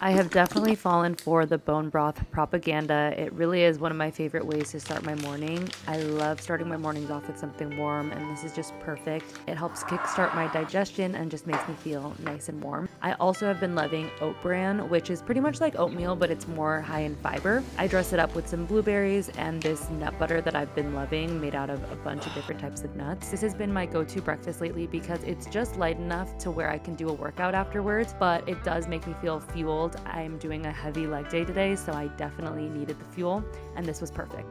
I have definitely fallen for the bone broth propaganda. It really is one of my favorite ways to start my morning. I love starting my mornings off with something warm, and this is just perfect. It helps kickstart my digestion and just makes me feel nice and warm. I also have been loving oat bran, which is pretty much like oatmeal, but it's more high in fiber. I dress it up with some blueberries and this nut butter that I've been loving, made out of a bunch of different types of nuts. This has been my go-to breakfast lately because it's just light enough to where I can do a workout afterwards, but it does make me feel fueled. I'm doing a heavy leg day today, so I definitely needed the fuel, and this was perfect.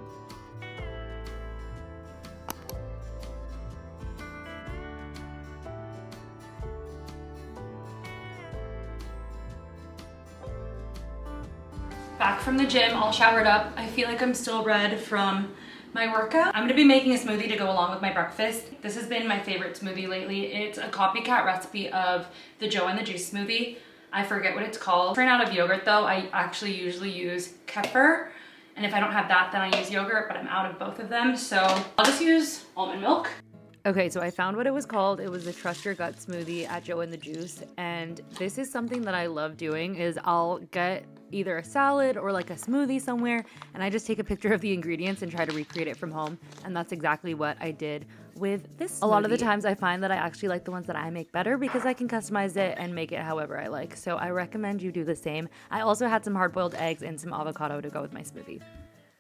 Back from the gym, all showered up. I feel like I'm still red from my workout. I'm gonna be making a smoothie to go along with my breakfast. This has been my favorite smoothie lately. It's a copycat recipe of the Joe and the Juice smoothie. I forget what it's called. Ran out of yogurt though. I actually usually use kefir, and if I don't have that, then I use yogurt, but I'm out of both of them, so I'll just use almond milk. Okay, so I found what it was called. It was the Trust Your Gut smoothie at Joe and the Juice, and this is something that I love doing. Is I'll get either a salad or like a smoothie somewhere, and I just take a picture of the ingredients and try to recreate it from home, and that's exactly what I did with this smoothie. A lot of the times I find that I actually like the ones that I make better because I can customize it and make it however I like, so I recommend you do the same. I also had some hard-boiled eggs and some avocado to go with my smoothie.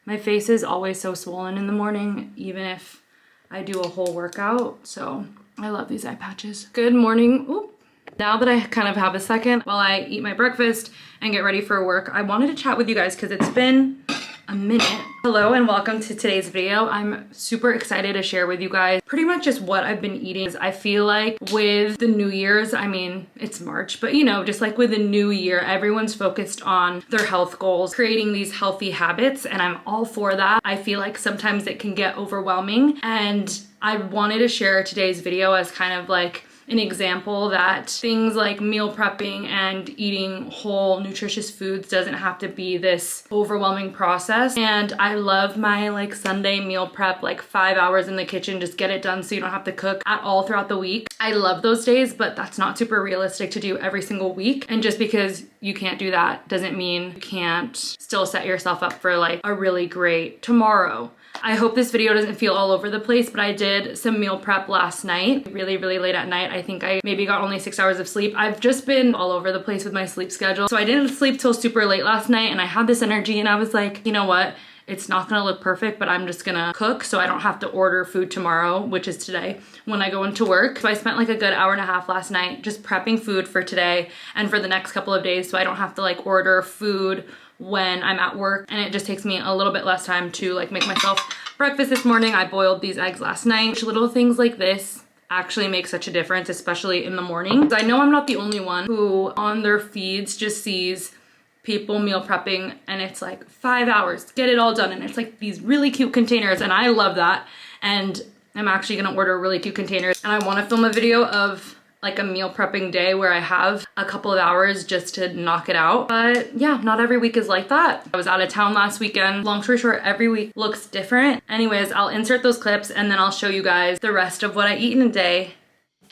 My face is always so swollen in the morning, even if I do a whole workout, so I love these eye patches. Good morning. Ooh. Now that I kind of have a second while I eat my breakfast and get ready for work, I wanted to chat with you guys because it's been a minute. Hello and welcome to today's video. I'm super excited to share with you guys pretty much just what I've been eating. I feel like with the New Year's, I mean, it's March, but you know, just like with the new year, everyone's focused on their health goals, creating these healthy habits, and I'm all for that. I feel like sometimes it can get overwhelming, and I wanted to share today's video as kind of like an example that things like meal prepping and eating whole nutritious foods doesn't have to be this overwhelming process. And I love my like Sunday meal prep, like 5 hours in the kitchen, just get it done so you don't have to cook at all throughout the week. I love those days, but that's not super realistic to do every single week. And just because you can't do that doesn't mean you can't still set yourself up for like a really great tomorrow. I hope this video doesn't feel all over the place, but I did some meal prep last night, really late at night. I think I maybe got only 6 hours of sleep. I've just been all over the place with my sleep schedule. So I didn't sleep till super late last night, and I had this energy, and I was like, you know what? It's not gonna look perfect, but I'm just gonna cook so I don't have to order food tomorrow, which is today, when I go into work. So I spent like a good hour and a half last night just prepping food for today and for the next couple of days so I don't have to like order food when I'm at work, and it just takes me a little bit less time to like make myself breakfast this morning. I boiled these eggs last night. Little things like this actually make such a difference, especially in the morning. I know I'm not the only one who on their feeds just sees people meal prepping and it's like 5 hours, get it all done, and it's like these really cute containers, and I love that. And I'm actually gonna order really cute containers, and I want to film a video of like a meal prepping day where I have a couple of hours just to knock it out. But yeah, not every week is like that. I was out of town last weekend. Long story short, every week looks different. Anyways, I'll insert those clips and then I'll show you guys the rest of what I eat in a day.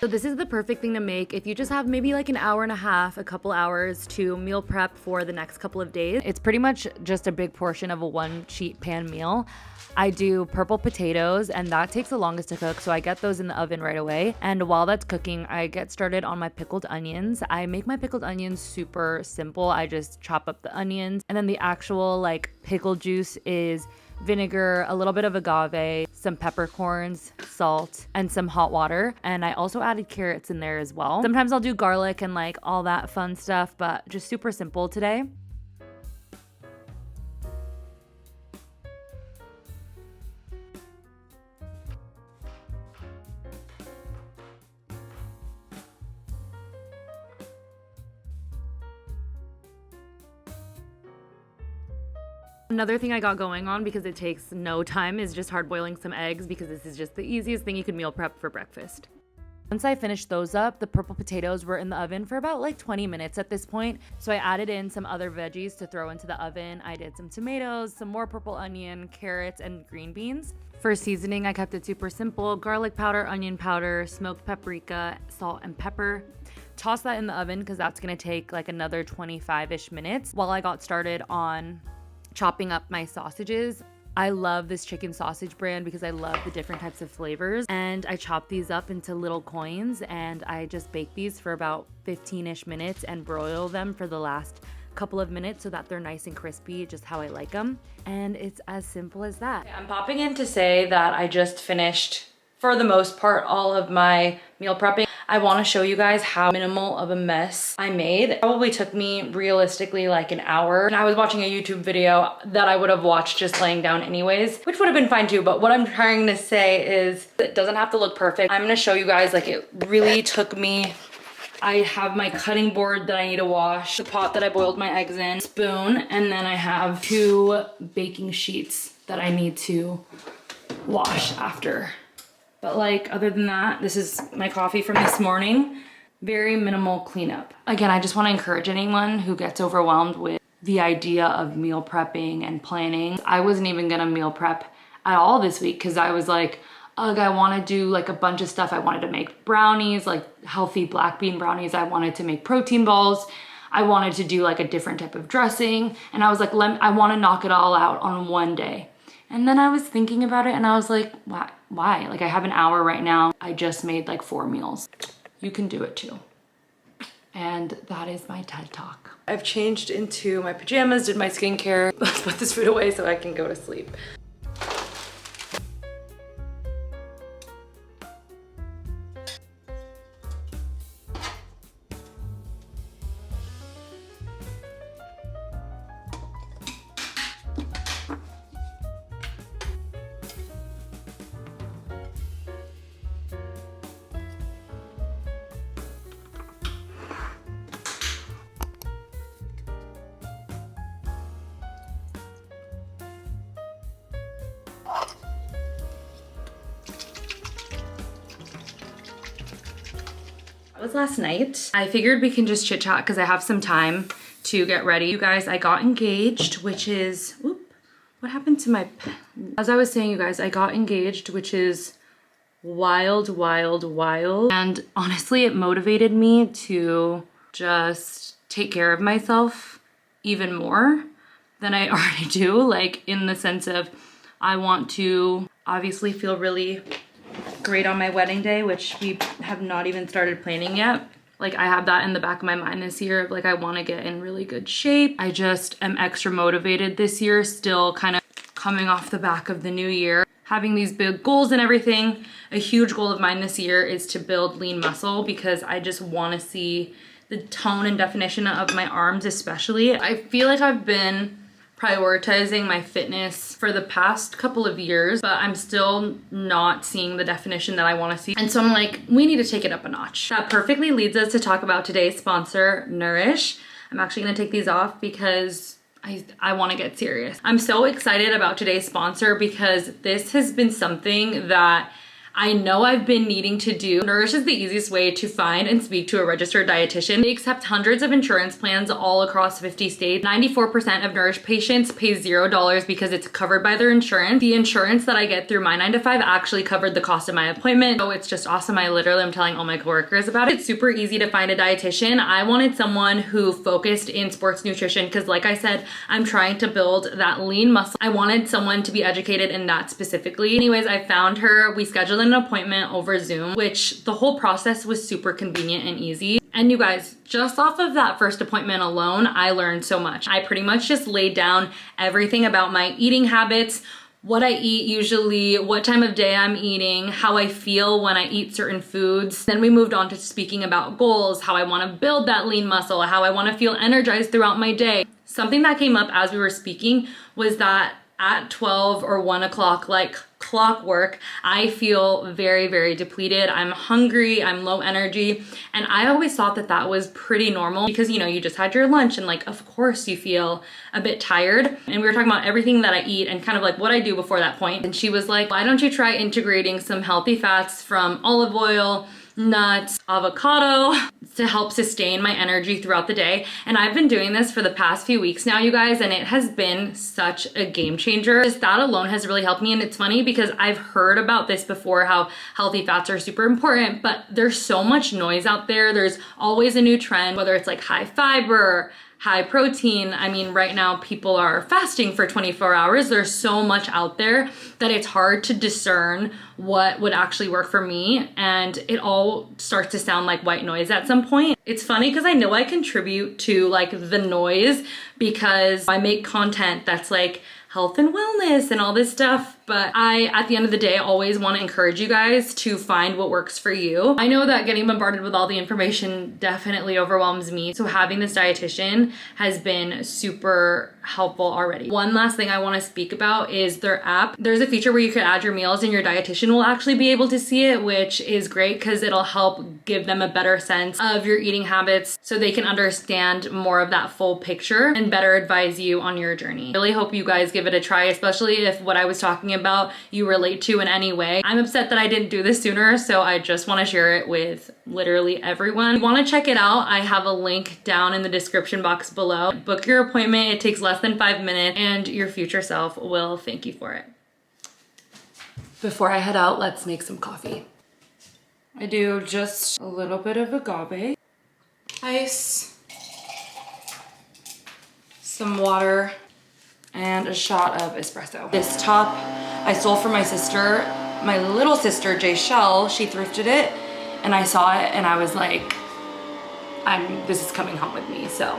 So this is the perfect thing to make if you just have maybe like an hour and a half, a couple hours to meal prep for the next couple of days. It's pretty much just a big portion of a one sheet pan meal. I do purple potatoes, and that takes the longest to cook, so I get those in the oven right away. And while that's cooking, I get started on my pickled onions. I make my pickled onions super simple. I just chop up the onions, and then the actual like pickle juice is vinegar, a little bit of agave, some peppercorns, salt, and some hot water. And I also added carrots in there as well. Sometimes I'll do garlic and like all that fun stuff, but just super simple today. Another thing I got going on, because it takes no time, is just hard boiling some eggs, because this is just the easiest thing you could meal prep for breakfast. Once I finished those up, the purple potatoes were in the oven for about like 20 minutes at this point. So I added in some other veggies to throw into the oven. I did some tomatoes, some more purple onion, carrots, and green beans. For seasoning, I kept it super simple: garlic powder, onion powder, smoked paprika, salt and pepper. toss that in the oven because that's gonna take like another 25-ish minutes while I got started on chopping up my sausages. I love this chicken sausage brand because I love the different types of flavors, and I chop these up into little coins and I just bake these for about 15-ish minutes and broil them for the last couple of minutes so that they're nice and crispy, just how I like them. And it's as simple as that. I'm popping in to say that I just finished, for the most part, all of my meal prepping. I want to show you guys how minimal of a mess I made. It probably took me realistically like an hour. And I was watching a YouTube video that I would have watched just laying down anyways, which would have been fine too. But what I'm trying to say is it doesn't have to look perfect. I'm going to show you guys like it really took me. I have my cutting board that I need to wash, the pot that I boiled my eggs in, spoon, and then I have 2 baking sheets that I need to wash after. But like, other than that, this is my coffee from this morning. Very minimal cleanup. Again, I just want to encourage anyone who gets overwhelmed with the idea of meal prepping and planning. I wasn't even gonna meal prep at all this week because I was like, ugh, I want to do like a bunch of stuff. I wanted to make brownies, like healthy black bean brownies. I wanted to make protein balls. I wanted to do like a different type of dressing. And I was like, I want to knock it all out on one day. And then I was thinking about it and I was like, why? Like I have an hour right now. I just made like 4 meals. You can do it too. And that is my TED Talk. I've changed into my pajamas, did my skincare. Let's put this food away so I can go to sleep. That was last night. I figured we can just chit chat because I have some time to get ready. You guys, I got engaged, which is, whoop, what happened to my pen? As I was saying, you guys, I got engaged, which is wild, wild, wild. And honestly, it motivated me to just take care of myself even more than I already do. Like in the sense of, I want to obviously feel really great on my wedding day, which we have not even started planning yet. Like I have that in the back of my mind this year. Like I want to get in really good shape. I just am extra motivated this year, still kind of coming off the back of the new year, having these big goals and everything. A huge goal of mine this year is to build lean muscle because I just want to see the tone and definition of my arms especially. I feel like I've been prioritizing my fitness for the past couple of years, but I'm still not seeing the definition that I want to see. And so I'm like, we need to take it up a notch. That perfectly leads us to talk about today's sponsor, Nourish. I'm actually going to take these off because I want to get serious. I'm so excited about today's sponsor because this has been something that I know I've been needing to do. Nourish is the easiest way to find and speak to a registered dietitian. They accept hundreds of insurance plans all across 50 states. 94% of Nourish patients pay $0 because it's covered by their insurance. The insurance that I get through my 9-to-5 actually covered the cost of my appointment. So it's just awesome. I literally am telling all my coworkers about it. It's super easy to find a dietitian. I wanted someone who focused in sports nutrition because like I said, I'm trying to build that lean muscle. I wanted someone to be educated in that specifically. Anyways, I found her. We scheduled an appointment over Zoom, which the whole process was super convenient and easy. And you guys, just off of that first appointment alone, I learned so much. I pretty much just laid down everything about my eating habits, what I eat usually, what time of day I'm eating, how I feel when I eat certain foods. Then we moved on to speaking about goals, how I want to build that lean muscle, how I want to feel energized throughout my day. Something that came up as we were speaking was that at 12 or 1 o'clock, like clockwork, I feel very, very depleted. I'm hungry, I'm low energy. And I always thought that that was pretty normal because, you know, you just had your lunch and like, of course you feel a bit tired. And we were talking about everything that I eat and kind of like what I do before that point. And she was like, why don't you try integrating some healthy fats from olive oil, nuts, avocado, to help sustain my energy throughout the day. And I've been doing this for the past few weeks now, you guys, and it has been such a game changer. Just that alone has really helped me. And it's funny because I've heard about this before, how healthy fats are super important, but there's so much noise out there. There's always a new trend, whether it's like high fiber, high protein. I mean, right now people are fasting for 24 hours. There's so much out there that it's hard to discern what would actually work for me. And it all starts to sound like white noise at some point. It's funny because I know I contribute to like the noise because I make content that's like health and wellness and all this stuff. But I, at the end of the day, always want to encourage you guys to find what works for you. I know that getting bombarded with all the information definitely overwhelms me. So having this dietitian has been super helpful already. One last thing I want to speak about is their app. There's a feature where you can add your meals and your dietitian will actually be able to see it, which is great because it'll help give them a better sense of your eating habits so they can understand more of that full picture and better advise you on your journey. I really hope you guys give it a try, especially if what I was talking about you relate to in any way. I'm upset that I didn't do this sooner, so I just want to share it with literally everyone. If you want to check it out, I have a link down in the description box below. Book your appointment. It takes less than 5 minutes and your future self will thank you for it. Before I head out, let's make some coffee. I do just a little bit of agave, ice, some water, and a shot of espresso. This top I stole from my sister, my little sister, Jay Shell. She thrifted it and I saw it and I was like, this is coming home with me. So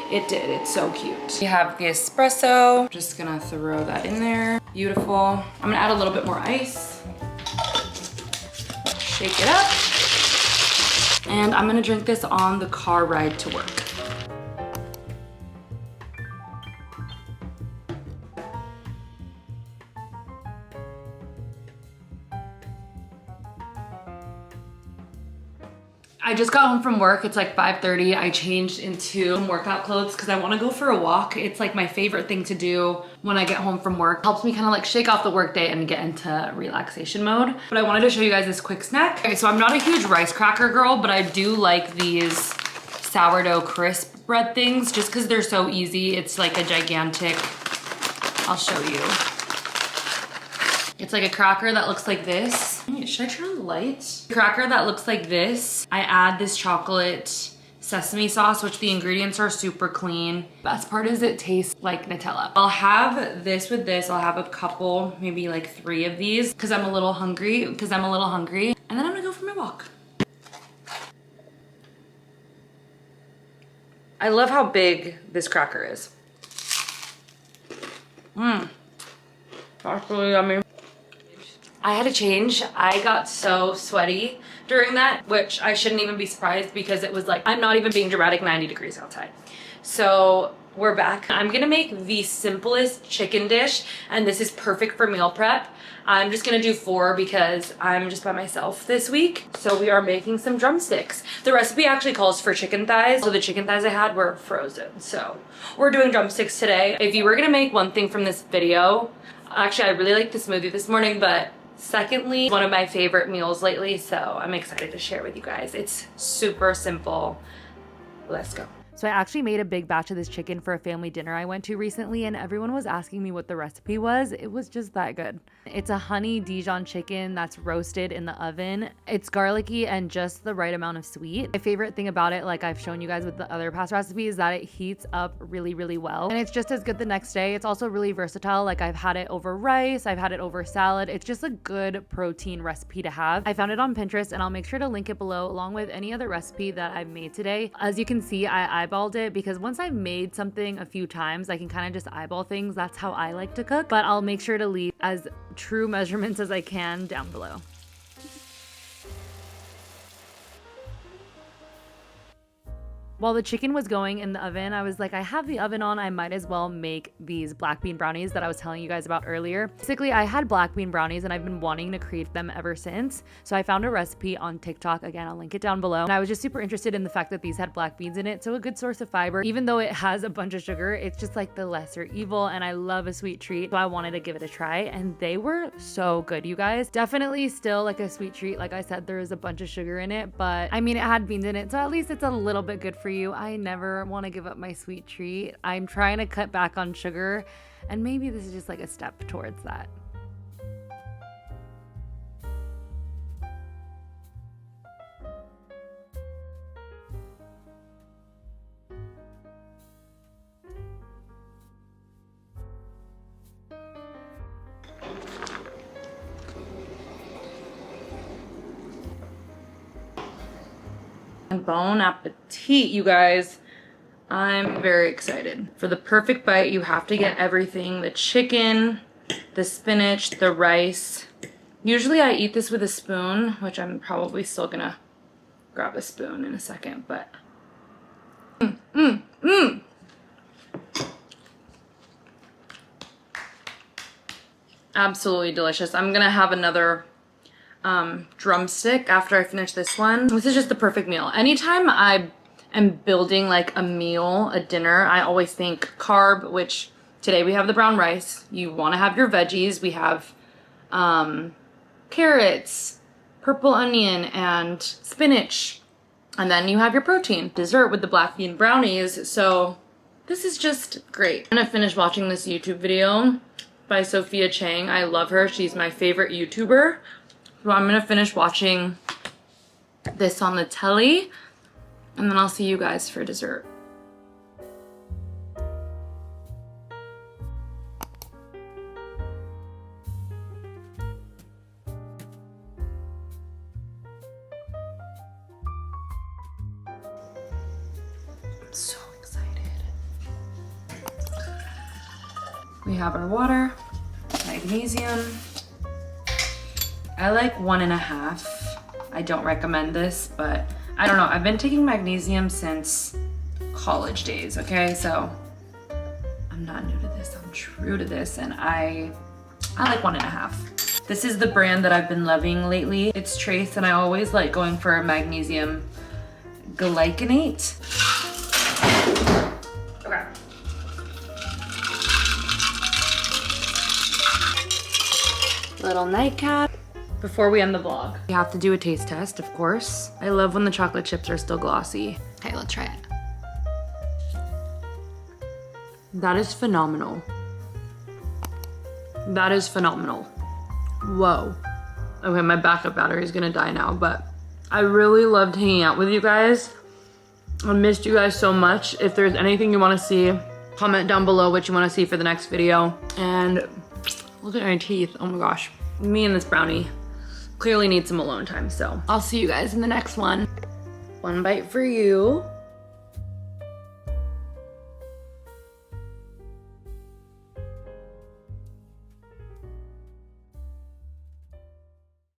it did, it's so cute. We have the espresso. Just gonna throw that in there. Beautiful. I'm gonna add a little bit more ice. Shake it up. And I'm gonna drink this on the car ride to work. I just got home from work. It's like 5:30. I changed into some workout clothes because I want to go for a walk. It's like my favorite thing to do when I get home from work. Helps me kind of like shake off the work day and get into relaxation mode. But I wanted to show you guys this quick snack. Okay, so I'm not a huge rice cracker girl, but I do like these sourdough crisp bread things just because they're so easy. It's like a gigantic, I'll show you. It's like a cracker that looks like this. Should I turn on the lights? A cracker that looks like this. I add this chocolate sesame sauce, which the ingredients are super clean. Best part is it tastes like Nutella. I'll have this with this. I'll have a couple, maybe like 3 of these because I'm a little hungry. And then I'm gonna go for my walk. I love how big this cracker is. That's really yummy. I had to change. I got so sweaty during that, which I shouldn't even be surprised because it was like, I'm not even being dramatic, 90 degrees outside. So we're back. I'm gonna make the simplest chicken dish, and this is perfect for meal prep. I'm just gonna do 4 because I'm just by myself this week. So we are making some drumsticks. The recipe actually calls for chicken thighs. So the chicken thighs I had were frozen. So we're doing drumsticks today. If you were gonna make one thing from this video, actually I really liked the smoothie this morning, but secondly, one of my favorite meals lately, so I'm excited to share with you guys. It's super simple. Let's go. So I actually made a big batch of this chicken for a family dinner I went to recently, and everyone was asking me what the recipe was. It was just that good. It's a honey Dijon chicken that's roasted in the oven. It's garlicky and just the right amount of sweet. My favorite thing about it, like I've shown you guys with the other past recipes, is that it heats up really, really well. And it's just as good the next day. It's also really versatile. Like I've had it over rice, I've had it over salad. It's just a good protein recipe to have. I found it on Pinterest and I'll make sure to link it below along with any other recipe that I've made today. As you can see, I eyeballed it because once I've made something a few times, I can kind of just eyeball things. That's how I like to cook, but I'll make sure to leave as true measurements as I can down below. While the chicken was going in the oven, I was like, I have the oven on, I might as well make these black bean brownies that I was telling you guys about earlier. Basically, I had black bean brownies and I've been wanting to create them ever since. So I found a recipe on TikTok. Again, I'll link it down below. And I was just super interested in the fact that these had black beans in it. So a good source of fiber. Even though it has a bunch of sugar, it's just like the lesser evil. And I love a sweet treat. So I wanted to give it a try. And they were so good, you guys. Definitely still like a sweet treat. Like I said, there is a bunch of sugar in it. But I mean, it had beans in it. So at least it's a little bit good for you. I never want to give up my sweet treat. I'm trying to cut back on sugar, and maybe this is just like a step towards that. Bon appetit, you guys. I'm very excited. For the perfect bite, you have to get everything. The chicken, the spinach, the rice. Usually I eat this with a spoon, which I'm probably still gonna grab a spoon in a second, but absolutely delicious. I'm gonna have another drumstick after I finish this one. This is just the perfect meal. Anytime I am building like a meal, a dinner, I always think carb, which today we have the brown rice. You want to have your veggies. We have carrots, purple onion, and spinach. And then you have your protein. Dessert with the black bean brownies. So this is just great. I'm gonna finish watching this YouTube video by Sophia Chang. I love her. She's my favorite YouTuber. So I'm gonna finish watching this on the telly, and then I'll see you guys for dessert. I'm so excited. We have our water, magnesium. I like 1.5. I don't recommend this, but I don't know. I've been taking magnesium since college days, okay? So I'm not new to this. I'm true to this, and I like 1.5. This is the brand that I've been loving lately. It's Trace, and I always like going for a magnesium glycinate. Okay. Little nightcap. Before we end the vlog, we have to do a taste test, of course. I love when the chocolate chips are still glossy. Okay, let's try it. That is phenomenal. That is phenomenal. Whoa. Okay, my backup battery is gonna die now, but I really loved hanging out with you guys. I missed you guys so much. If there's anything you wanna see, comment down below what you wanna see for the next video. And look at my teeth, oh my gosh. Me and this brownie clearly need some alone time, so I'll see you guys in the next one. One bite for you.